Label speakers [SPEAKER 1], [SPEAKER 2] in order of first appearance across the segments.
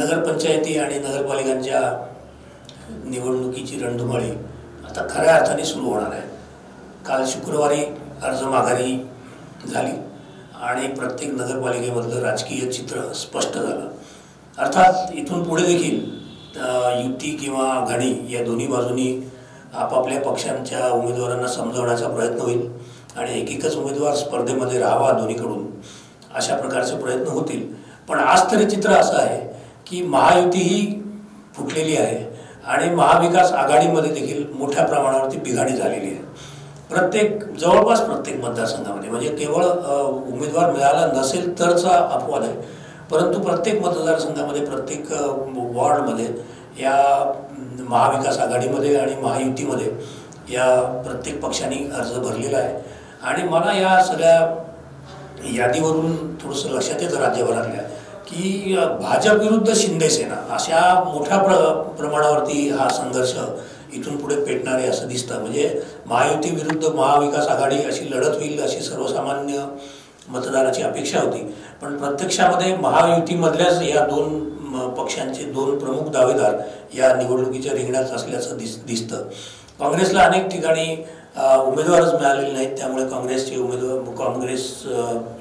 [SPEAKER 1] नगरपंचायती आणि नगरपालिकांच्या निवडणुकीची रणधुमाळी आता खऱ्या अर्थाने सुरू होणार आहे। काल शुक्रवारी अर्ज माघारी झाली आणि प्रत्येक नगरपालिकेमधलं राजकीय चित्र स्पष्ट झालं। अर्थात इथून पुढे देखील युती किंवा आघाडी या दोन्ही बाजूंनी आपापल्या पक्षांच्या उमेदवारांना समजवण्याचा प्रयत्न होईल आणि एकच उमेदवार स्पर्धेमध्ये राहावा दोन्हीकडून अशा प्रकारचे प्रयत्न होतील। पण आज तरी चित्र असं आहे की महायुती ही फुटलेली आहे आणि महाविकास आघाडीमध्ये देखील मोठ्या प्रमाणावरती बिघाडी झालेली आहे। जवळपास प्रत्येक मतदारसंघामध्ये म्हणजे केवळ उमेदवार मिळाला नसेल तरचा अपवाद आहे, परंतु प्रत्येक मतदारसंघामध्ये प्रत्येक वॉर्डमध्ये या महाविकास आघाडीमध्ये आणि महायुतीमध्ये या प्रत्येक पक्षांनी अर्ज भरलेला आहे। आणि मला या सगळ्या यादीवरून थोडंसं लक्षात येतं राज्यभरातल्या की भाजप विरुद्ध शिंदे सेना अशा मोठ्या प्रमाणावरती हा संघर्ष इथून पुढे पेटणार आहे असं दिसतं। म्हणजे महायुती विरुद्ध महाविकास आघाडी अशी लढत होईल अशी सर्वसामान्य मतदाराची अपेक्षा होती, पण प्रत्यक्षामध्ये महायुतीमधल्याच या दोन पक्षांचे दोन प्रमुख दावेदार या निवडणुकीच्या रिंगणात असल्याचं दिसतं। काँग्रेसला अनेक ठिकाणी उमेदवारच मिळालेले नाहीत, त्यामुळे काँग्रेसचे काँग्रेस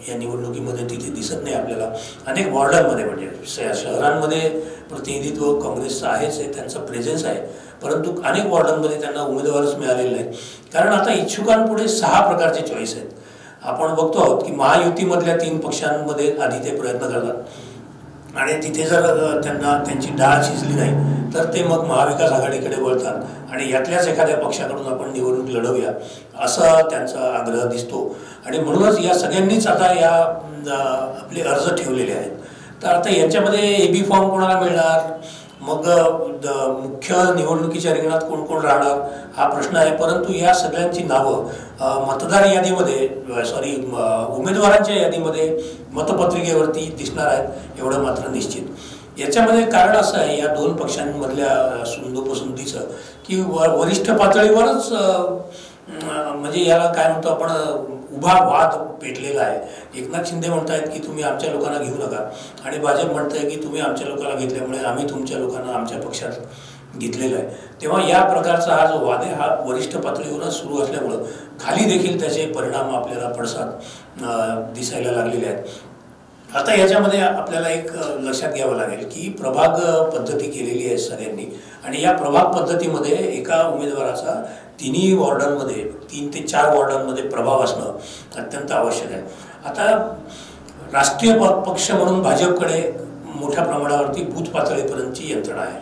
[SPEAKER 1] या निवडणुकीमध्ये तिथे दिसत नाही आपल्याला। अनेक वॉर्डांमध्ये म्हणजे शहरांमध्ये प्रतिनिधित्व काँग्रेसचं आहेच आहे, त्यांचा प्रेझेन्स आहे, परंतु अनेक वॉर्डांमध्ये त्यांना उमेदवारच मिळालेले नाहीत। कारण आता इच्छुकांपुढे 6 प्रकारचे चॉईस आहेत। आपण बघतो आहोत की महायुतीमधल्या 3 पक्षांमध्ये आधी ते प्रयत्न करतात आणि तिथे जर त्यांची डाळ शिजली नाही तर ते मग महाविकास आघाडीकडे वळतात आणि यातल्याच एखाद्या पक्षाकडून आपण निवडणूक लढवूया असा त्यांचा आग्रह दिसतो। आणि म्हणूनच या सगळ्यांनीच आता या आपले अर्ज ठेवलेले आहेत। तर आता यांच्यामध्ये एबी फॉर्म कोणाला मिळणार, मग मुख्य निवडणुकीच्या रिंगणात कोण कोण राहणार हा प्रश्न आहे, परंतु या सगळ्यांची नावं मतदार यादीमध्ये उमेदवारांच्या यादीमध्ये मतपत्रिकेवरती दिसणार आहेत एवढं मात्र निश्चित। याच्यामध्ये कारण असं आहे या दोन पक्षांमधल्या सुंदोपसंतीचं की वरिष्ठ पातळीवरच म्हणजे याला काय म्हणतो आपण उभा वाद पेटलेला आहे। एकनाथ शिंदे म्हणतायत की तुम्ही आमच्या लोकांना घेऊ नका आणि भाजप म्हणतंय की तुम्ही आमच्या लोकांना घेतल्यामुळे आम्ही तुमच्या लोकांना आमच्या पक्षात घेतलेलं आहे। तेव्हा या प्रकारचा हा जो वाद आहे हा वरिष्ठ पातळीवरच सुरू असल्यामुळं खाली देखील त्याचे परिणाम आपल्याला पडसाद दिसायला लागलेले आहेत। आता याच्यामध्ये आपल्याला एक लक्षात घ्यावं लागेल की प्रभाग पद्धती केलेली आहे सगळ्यांनी आणि या प्रभाग पद्धतीमध्ये एका उमेदवाराचा 3 वॉर्डांमध्ये 3 ते 4 वॉर्डांमध्ये प्रभाव असणं अत्यंत आवश्यक आहे। आता राष्ट्रीय पक्ष म्हणून भाजपकडे मोठ्या प्रमाणावरती बूथ पातळीपर्यंतची यंत्रणा आहे।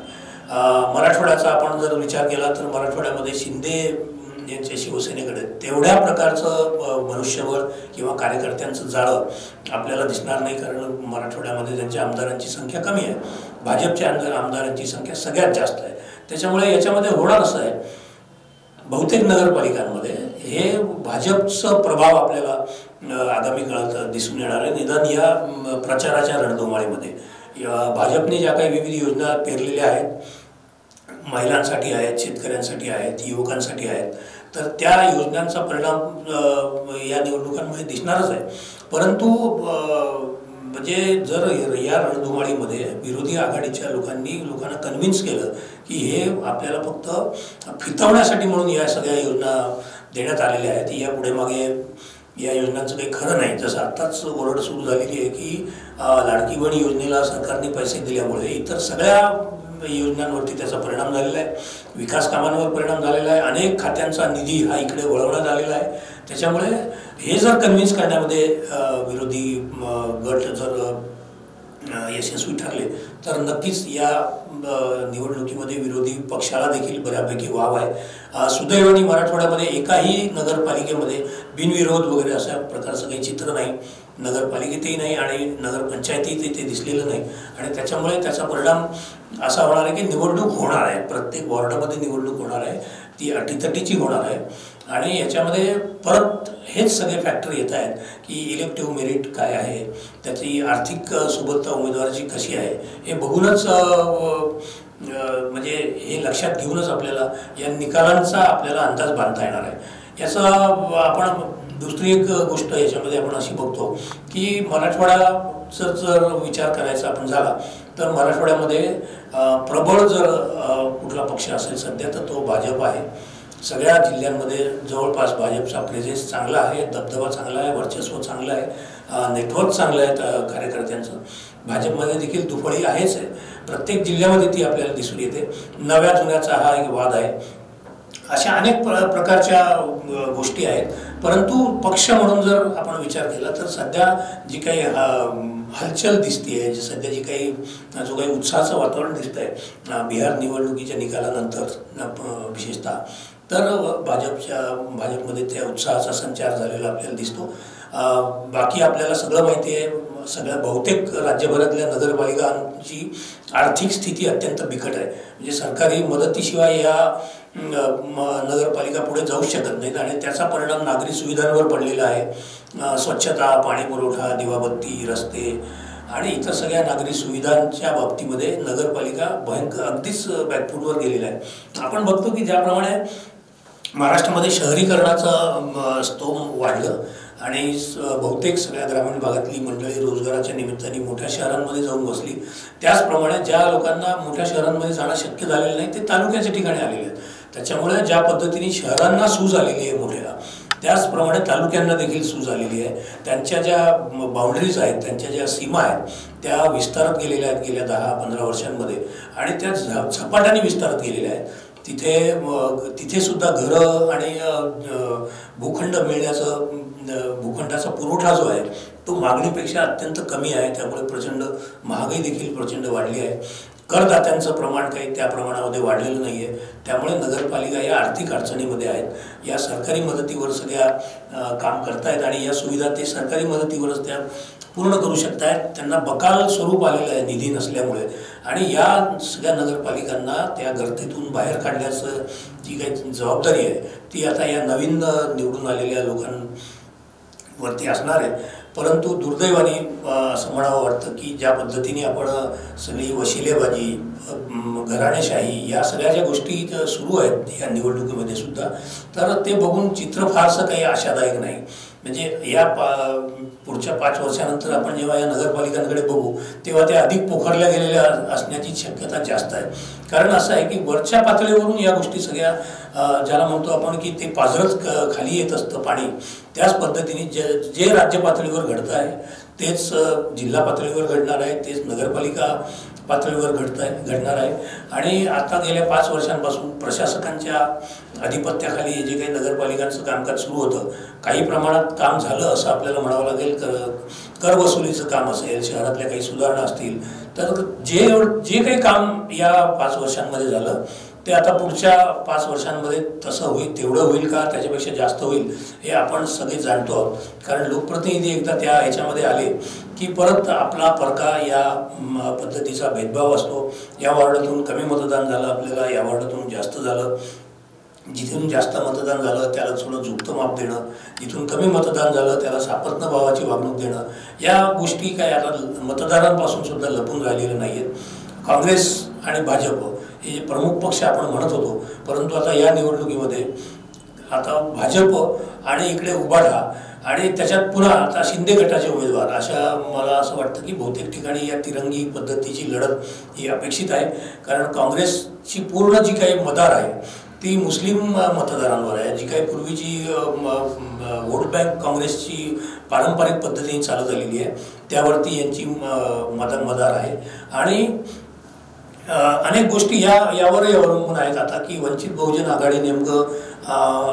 [SPEAKER 1] मराठवाड्याचा आपण जर विचार केला तर मराठवाड्यामध्ये शिंदे यांच्या शिवसेनेकडे तेवढ्या प्रकारचं मनुष्यबळ किंवा कार्यकर्त्यांचं जाळं आपल्याला दिसणार नाही, कारण मराठवाड्यामध्ये त्यांच्या आमदारांची संख्या कमी आहे, भाजपच्या आमदारांची संख्या सगळ्यात जास्त आहे। त्याच्यामुळे याच्यामध्ये होणार असं आहे बहुतेक नगरपालिकांमध्ये हे भाजपचं प्रभाव आपल्याला आगामी काळात दिसून येणार आहे। निदान या प्रचाराच्या रणधुमाळीमध्ये भाजपने ज्या काही विविध योजना पेरलेल्या आहेत, महिलांसाठी आहेत, शेतकऱ्यांसाठी आहेत, युवकांसाठी आहेत, तर त्या योजनांचा परिणाम या निवडणुकांमध्ये दिसणारच आहे। परंतु म्हणजे जर या रणधुमाळीमध्ये विरोधी आघाडीच्या लोकांना कन्व्हिन्स केलं की हे आपल्याला फक्त फितवण्यासाठी म्हणून या सगळ्या योजना देण्यात आलेल्या आहेत, या पुढे मागे या योजनांचं काही खरं नाही। जसं आत्ताच ओरड सुरू झालेली आहे की लाडकी बहीण योजनेला सरकारने पैसे दिल्यामुळे इतर सगळ्या योजनांवरती त्याचा परिणाम झालेला आहे, विकास कामांवर परिणाम झालेला आहे, अनेक खात्यांचा निधी हा इकडे वळवण्यात आलेला आहे। त्याच्यामुळे हे जर कन्व्हिन्स करण्यामध्ये विरोधी गट जर यशस्वी ठरले तर नक्कीच या निवडणुकीमध्ये विरोधी पक्षाला देखील बऱ्यापैकी वाव आहे। सुदैवाने मराठवाड्यामध्ये एकाही नगरपालिकेमध्ये बिनविरोध वगैरे अशा प्रकारचं काही चित्र नाही, नगरपालिकेतही नाही आणि नगरपंचायतीतही ते दिसलेलं नाही आणि त्याच्यामुळे त्याचा परिणाम असा होणार आहे की निवडणूक होणार आहे, प्रत्येक वॉर्डामध्ये निवडणूक होणार आहे, ती अटीतटीची होणार आहे। आणि याच्यामध्ये परत हेच सगळे फॅक्टर येत आहेत की इलेक्टिव्ह मेरिट काय आहे, त्याची आर्थिक सुबत्ता उमेदवाराची कशी आहे हे बघूनच म्हणजे हे लक्षात घेऊनच आपल्याला या निकालांचा आपल्याला अंदाज बांधता येणार आहे। याचा आपण दुसरी एक गोष्ट याच्यामध्ये आपण अशी बघतो की मराठवाड्याचा जर विचार करायचा आपण झाला तर मराठवाड्यामध्ये प्रबळ जर कुठला पक्ष असेल सध्या तर तो भाजप आहे. सगळ्या जिल्ह्यांमध्ये जवळपास भाजपचा प्रेझेन्स चांगला आहे, दबदबा चांगला आहे, वर्चस्व चांगलं आहे, नेटवर्क चांगलं आहे कार्यकर्त्यांचं. भाजपमध्ये देखील दुफळी आहेच आहे, प्रत्येक जिल्ह्यामध्ये ती आपल्याला दिसून येते. नव्या जुन्याचा हा एक वाद आहे. अशा अनेक प्रकारच्या गोष्टी आहेत. परंतु पक्ष म्हणून जर आपण विचार केला तर सध्या जी काही हलचल दिसते, सध्या जी काही जो काही उत्साहाचं वातावरण दिसतंय बिहार निवडणुकीच्या निकालानंतर विशेषतः, तर भाजपमध्ये त्या उत्साहाचा संचार झालेला आपल्याला दिसतो. बाकी आपल्याला सगळं माहिती आहे, सगळ्या बहुतेक राज्यभरातल्या नगरपालिकांची आर्थिक स्थिती अत्यंत बिकट आहे. म्हणजे सरकारी मदतीशिवाय या नगरपालिका पुढे जाऊ शकत नाहीत आणि त्याचा परिणाम नागरी सुविधांवर पडलेला आहे. स्वच्छता, पाणी पुरवठा, दिवाबत्ती, रस्ते आणि इतर सगळ्या नागरी सुविधांच्या बाबतीमध्ये नगरपालिका भयंकर अगदीच बॅकफूटवर गेलेला आहे. आपण बघतो की ज्याप्रमाणे महाराष्ट्रामध्ये शहरीकरणाचं स्तोम वाढलं आणि बहुतेक सगळ्या ग्रामीण भागातली मंडळी रोजगाराच्या निमित्ताने मोठ्या शहरांमध्ये जाऊन बसली, त्याचप्रमाणे ज्या लोकांना मोठ्या शहरांमध्ये जाणं शक्य झालेलं नाही ते तालुक्याच्या ठिकाणी आलेले आहेत. त्याच्यामुळे ज्या पद्धतीने शहरांना सूज आलेली आहे मोठ्या, त्याचप्रमाणे तालुक्यांना देखील सूज आलेली आहे. त्यांच्या ज्या बाउंड्रीज आहेत, त्यांच्या ज्या सीमा आहेत त्या विस्तारत गेलेल्या आहेत गेल्या 10-15 वर्षांमध्ये आणि त्या झपाट्याने विस्तारत गेलेल्या आहेत. तिथे सुद्धा घरं आणि भूखंड मिळण्याचं, भूखंडाचा पुरवठा जो आहे तो मागणीपेक्षा अत्यंत कमी आहे. त्यामुळे प्रचंड महागाई देखील प्रचंड वाढली आहे. करदात्यांचं प्रमाण काही त्या प्रमाणामध्ये वाढलेलं नाही आहे. त्यामुळे नगरपालिका या आर्थिक अडचणीमध्ये आहेत. या सरकारी मदतीवर सगळ्या काम करतायत आणि या सुविधा ते सरकारी मदतीवरच त्या पूर्ण करू शकतायत. त्यांना बकाल स्वरूप आलेलं आहे निधी नसल्यामुळे आणि या सगळ्या नगरपालिकांना त्या गर्दीतून बाहेर काढण्याचं जी काही जबाबदारी आहे ती आता या नवीन निवडून आलेल्या लोकांवरती असणार आहे. परंतु दुर्दैवाने असं म्हणावं वाटतं की ज्या पद्धतीने आपण सगळी वशिलेबाजी, घराणेशाही या सगळ्या ज्या गोष्टी सुरू आहेत या निवडणुकीमध्ये सुद्धा, तर ते बघून चित्र फारसं काही आशादायक नाही. म्हणजे या पुढच्या 5 वर्षानंतर आपण जेव्हा या नगरपालिकांकडे बघू तेव्हा त्या अधिक पोखरल्या गेलेल्या असण्याची शक्यता जास्त आहे. कारण असं आहे की वरच्या पातळीवरून या गोष्टी सगळ्या ज्याला म्हणतो आपण की ते पाझरत खाली येत असतं पाणी, त्याच पद्धतीने जे राज्य पातळीवर घडतं आहे तेच जिल्हा पातळीवर घडणार आहे, तेच नगरपालिका पातळीवर घडणार आहे. आणि आता गेल्या 5 वर्षांपासून प्रशासकांच्या अधिपत्याखाली जे काही नगरपालिकांचं कामकाज सुरू होतं, काही प्रमाणात काम झालं असं आपल्याला म्हणावं लागेल. कर वसुलीचं काम असेल, शहरातल्या काही सुधारणा असतील, तर जे काही काम या 5 वर्षांमध्ये झालं ते आता पुढच्या 5 वर्षांमध्ये तसं होईल, तेवढं होईल का त्याच्यापेक्षा जास्त होईल हे आपण सगळे जाणतो आहोत. कारण लोकप्रतिनिधी एकदा त्या ह्याच्यामध्ये आले की परत आपला परका या पद्धतीचा भेदभाव असतो. या वॉर्डातून कमी मतदान झालं आपल्याला, या वॉर्डातून जास्त झालं, जिथून जास्त मतदान झालं त्याला थोडं झुकतं माप देणं, जिथून कमी मतदान झालं त्याला सापत्न भावाची वागणूक देणं, या गोष्टी काय आता मतदारांपासून सुद्धा लपून राहिलेल्या नाही आहेत. काँग्रेस आणि भाजप हे प्रमुख पक्ष आपण म्हणत होतो, परंतु आता या निवडणुकीमध्ये आता भाजप आणि इकडे उभाठा आणि त्याच्यात पुन्हा आता शिंदे गटाचे उमेदवार, अशा मला असं वाटतं की बहुतेक ठिकाणी या तिरंगी पद्धतीची लढत ही अपेक्षित आहे. कारण काँग्रेसची पूर्ण जी काही मदार आहे ती मुस्लिम मतदारांवर आहे. जी काही पूर्वीची वोट बँक काँग्रेसची पारंपरिक पद्धतीने चालत आलेली आहे त्यावरती यांची मदार आहे. आणि अनेक गोष्टी यावरही अवलंबून आहेत आता की वंचित बहुजन आघाडी नेमकं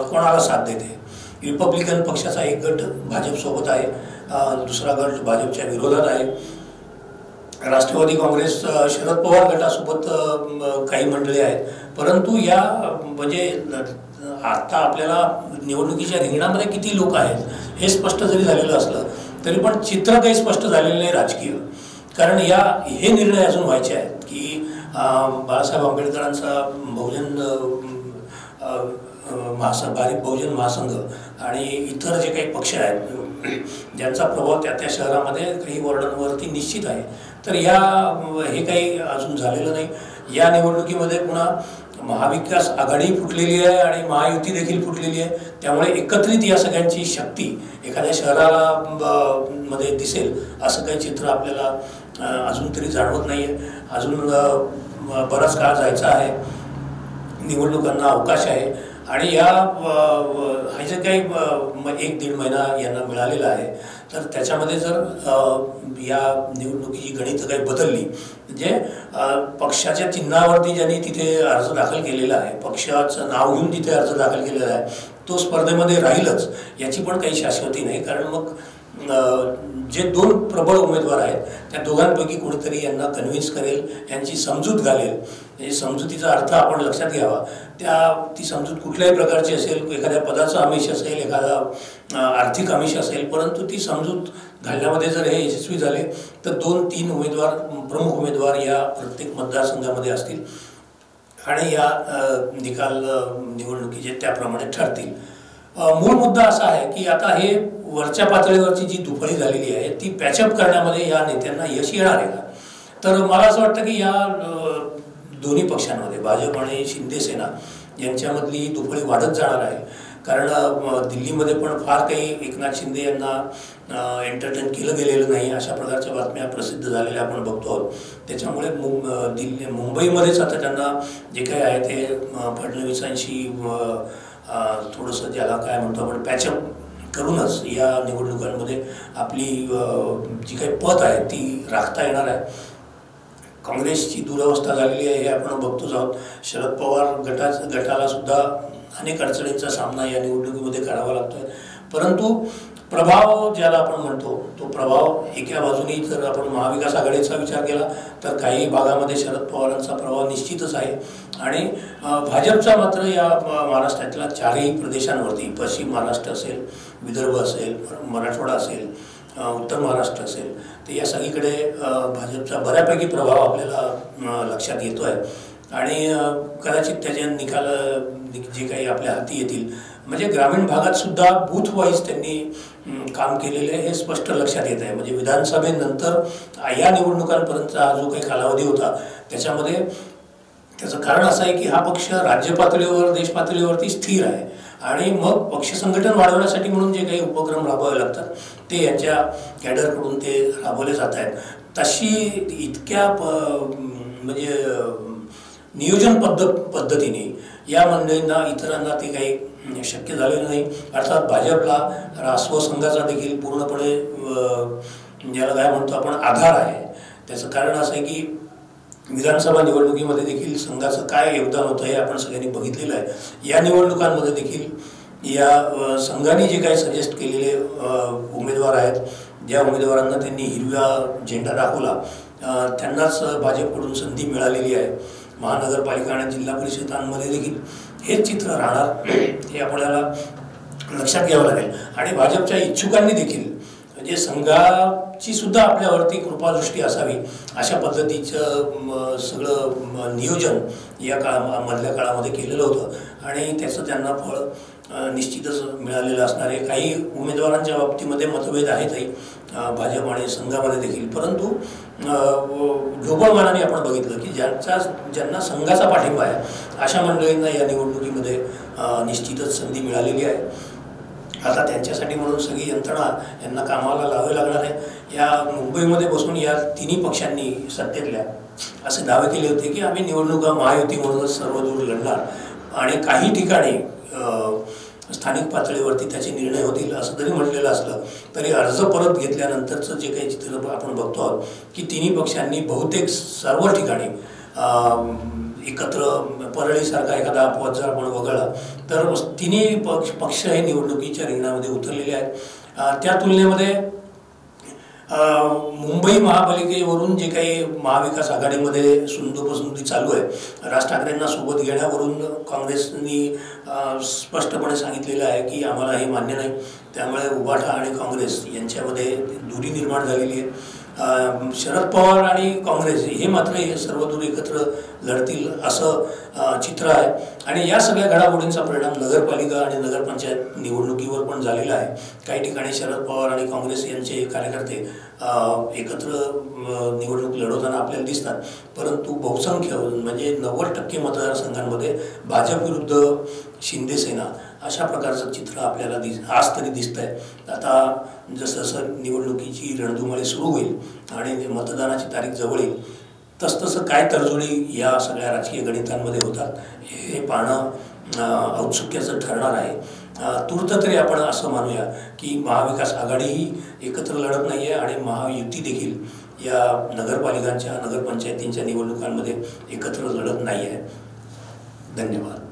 [SPEAKER 1] कोणाला साथ देते. रिपब्लिकन पक्षाचा एक गट भाजपसोबत आहे, दुसरा गट भाजपच्या विरोधात आहे. राष्ट्रवादी काँग्रेस शरद पवार गटासोबत काही मंडळी आहेत. परंतु या म्हणजे आता आपल्याला निवडणुकीच्या रिंगणामध्ये किती लोक आहेत हे स्पष्ट जरी झालेलं असलं तरी पण चित्र काही स्पष्ट झालेलं नाही राजकीय. कारण हे निर्णय अजून व्हायचे आहेत की बाळासाहेब आंबेडकरांचा भारिप बहुजन महासंघ आणि इतर जे काही पक्ष आहेत ज्यांचा प्रभाव त्या शहरामध्ये काही वॉर्डांवरती निश्चित आहे, तर हे काही अजून झालेलं नाही. या निवडणुकीमध्ये पुन्हा महाविकास आघाडी फुटलेली आहे आणि महायुती देखील फुटलेली आहे. त्यामुळे एकत्रित या सगळ्यांची शक्ती एखाद्या शहराला मध्ये दिसेल असं काही चित्र आपल्याला अजून तरी जाणवत नाही आहे. अजून बराच काळ जायचा आहे, निवडणुकांना अवकाश आहे. आणि हा जे काही 1-1.5 महिना यांना मिळालेला आहे, तर त्याच्यामध्ये जर या निवडणुकीची गणितं काही बदलली, म्हणजे पक्षाच्या चिन्हावरती ज्यांनी तिथे अर्ज दाखल केलेला आहे, पक्षाचं नाव घेऊन तिथे अर्ज दाखल केलेला आहे, तो स्पर्धेमध्ये राहीलच याची पण काही शाश्वती नाही. कारण मग जे 2 प्रबळ उमेदवार आहेत त्या दोघांपैकी कोणीतरी यांना कन्व्हिन्स करेल, यांची समजूत घालेल. म्हणजे समजुतीचा अर्थ आपण लक्षात घ्यावा. ती समजूत कुठल्याही प्रकारची असेल, एखाद्या पदाचं आमिष असेल, एखादा आर्थिक आमिष असेल, परंतु ती समजूत घालण्यामध्ये जर हे यशस्वी झाले तर 2-3 उमेदवार, प्रमुख उमेदवार या प्रत्येक मतदारसंघामध्ये असतील आणि या निकाल निवडणुकीचे त्याप्रमाणे ठरतील. मूळ मुद्दा असा आहे की आता हे वरच्या पातळीवरची जी दुफळी झालेली आहे ती पॅचअप करण्यामध्ये या नेत्यांना यश येणार आहे का? तर मला असं वाटतं की या दोन्ही पक्षांमध्ये, भाजप आणि शिंदे सेना यांच्यामधली दुफळी वाढत जाणार आहे. कारण दिल्लीमध्ये पण फार काही एकनाथ शिंदे यांना एंटरटेन केलं गेलेलं नाही, अशा प्रकारच्या बातम्या प्रसिद्ध झालेल्या आपण बघतो आहोत. त्याच्यामुळे मुंबईमध्येच आता त्यांना जे काही आहे ते फडणवीसांशी थोडंसं ज्याला काय म्हणतो आपण पॅचअप करूनच या निवडणुकांमध्ये आपली जी काही पत आहे ती राखता येणार आहे. काँग्रेसची दुरवस्था झालेली आहे हे आपण बघतोच आहोत. शरद पवार गटाला सुद्धा अनेक अडचणींचा सामना या निवडणुकीमध्ये करावा लागतोय. परंतु प्रभाव ज्याला आपण म्हणतो तो प्रभाव एका बाजूनी जर आपण महाविकास आघाडीचा विचार केला तर काही भागामध्ये शरद पवारांचा प्रभाव निश्चितच आहे. आणि भाजपचा मात्र या महाराष्ट्रातल्या 4ही प्रदेशांवरती, पश्चिम महाराष्ट्र असेल, विदर्भ असेल, मराठवाडा असेल, उत्तर महाराष्ट्र असेल, तर या सगळीकडे भाजपचा बऱ्यापैकी प्रभाव आपल्याला लक्षात येतो आहे. आणि कदाचित त्याचे निकाल जे काही आपल्या हाती येतील, म्हणजे ग्रामीण भागात सुद्धा बूथ वाईज त्यांनी काम केलेले हे स्पष्ट लक्षात येत आहे. म्हणजे विधानसभेनंतर या निवडणुकांपर्यंतचा हा जो काही कालावधी होता त्याच्यामध्ये त्याचं कारण असं आहे की हा पक्ष राज्य पातळीवर, देश पातळीवरती स्थिर आहे. आणि मग पक्ष संघटन वाढवण्यासाठी म्हणून जे काही उपक्रम राबवावे लागतात ते यांच्या कॅडरकडून ते राबवले जात आहेत. तशी इतक्या म्हणजे नियोजन पद्धतीने या मंडळींना, इतरांना ते काही शक्य झालेलं नाही. अर्थात भाजपला रासव संघाचा देखील पूर्णपणे ज्याला काय म्हणतो आपण आधार आहे. त्याचं कारण असं आहे की विधानसभा निवडणुकीमध्ये देखील संघाचं काय योगदान होतं हे आपण सगळ्यांनी बघितलेलं आहे. या निवडणुकांमध्ये देखील या संघाने जे काही सजेस्ट केलेले उमेदवार आहेत, ज्या उमेदवारांना त्यांनी हिरवा झेंडा दाखवला त्यांनाच भाजपकडून संधी मिळालेली आहे. महानगरपालिका आणि जिल्हा परिषदांमध्ये देखील हेच चित्र राहणार हे आपल्याला लक्षात घ्यावं लागेल. आणि भाजपच्या इच्छुकांनी देखील म्हणजे संघाची सुद्धा आपल्यावरती कृपादृष्टी असावी अशा पद्धतीचं सगळं नियोजन या मधल्या काळामध्ये केलेलं होतं आणि त्याचं त्यांना फळ निश्चितच मिळालेलं असणार आहे. काही उमेदवारांच्या बाबतीमध्ये मतभेद आहेतही भाजप आणि संघामध्ये देखील, परंतु ढोबळ मानाने आपण बघितलं की ज्यांना संघाचा पाठिंबा आहे अशा मंडळींना या निवडणुकीमध्ये निश्चितच संधी मिळालेली आहे. आता त्यांच्यासाठी म्हणून सगळी यंत्रणा यांना कामाला लावावी लागणार आहे. या मुंबईमध्ये बसून या तिन्ही पक्षांनी सत्तेतल्या असे दावे केले होते की आम्ही निवडणुका महायुती म्हणूनच सर्वदूर लढणार आणि काही ठिकाणी स्थानिक पातळीवरती त्याचे निर्णय होतील असं जरी म्हटलेलं असलं तरी अर्ज परत घेतल्यानंतरचं जे काही चित्र आपण बघतो आहोत की तिन्ही पक्षांनी बहुतेक सर्व ठिकाणी एकत्र परळीसारखा एखादा अपवाद जर आपण वगळला तर तिन्ही पक्ष हे निवडणुकीच्या रिंगणामध्ये उतरलेले आहेत. त्या तुलनेमध्ये मुंबई महापालिकेवरून जे काही महाविकास आघाडीमध्ये सुंदोपसुंदी चालू आहे, राज ठाकरेंना सोबत घेण्यावरून काँग्रेसनी स्पष्टपणे सांगितलेलं आहे की आम्हाला हे मान्य नाही. त्यामुळे उभाठा आणि काँग्रेस यांच्यामध्ये दुरी निर्माण झालेली आहे. शरद पवार आणि काँग्रेस हे मात्र सर्वदूर एकत्र लढतील असं चित्र आहे. आणि या सगळ्या घडामोडींचा परिणाम नगरपालिका आणि नगरपंचायत निवडणुकीवर पण झालेला आहे. काही ठिकाणी शरद पवार आणि काँग्रेस यांचे कार्यकर्ते एकत्र निवडणूक लढवताना आपल्याला दिसतात, परंतु बहुसंख्य म्हणजे 90% मतदारसंघांमध्ये भाजप विरुद्ध शिंदे सेना अशा प्रकारचं चित्र आपल्याला आज तरी दिसतंय. आता जसं जसं निवडणुकीची रणधुमाळी सुरू होईल आणि मतदानाची तारीख जवळ येईल तसतसं काय तडजोडी या सगळ्या राजकीय गणितांमध्ये होतात हे पाहणं औत्सुक्याचं ठरणार आहे. तूर्त तरी आपण असं मानूया की महाविकास आघाडी ही एकत्र लढत नाही आहे आणि महायुती देखील या नगरपालिकांच्या नगरपंचायतींच्या निवडणुकांमध्ये एकत्र लढत नाही आहे. धन्यवाद.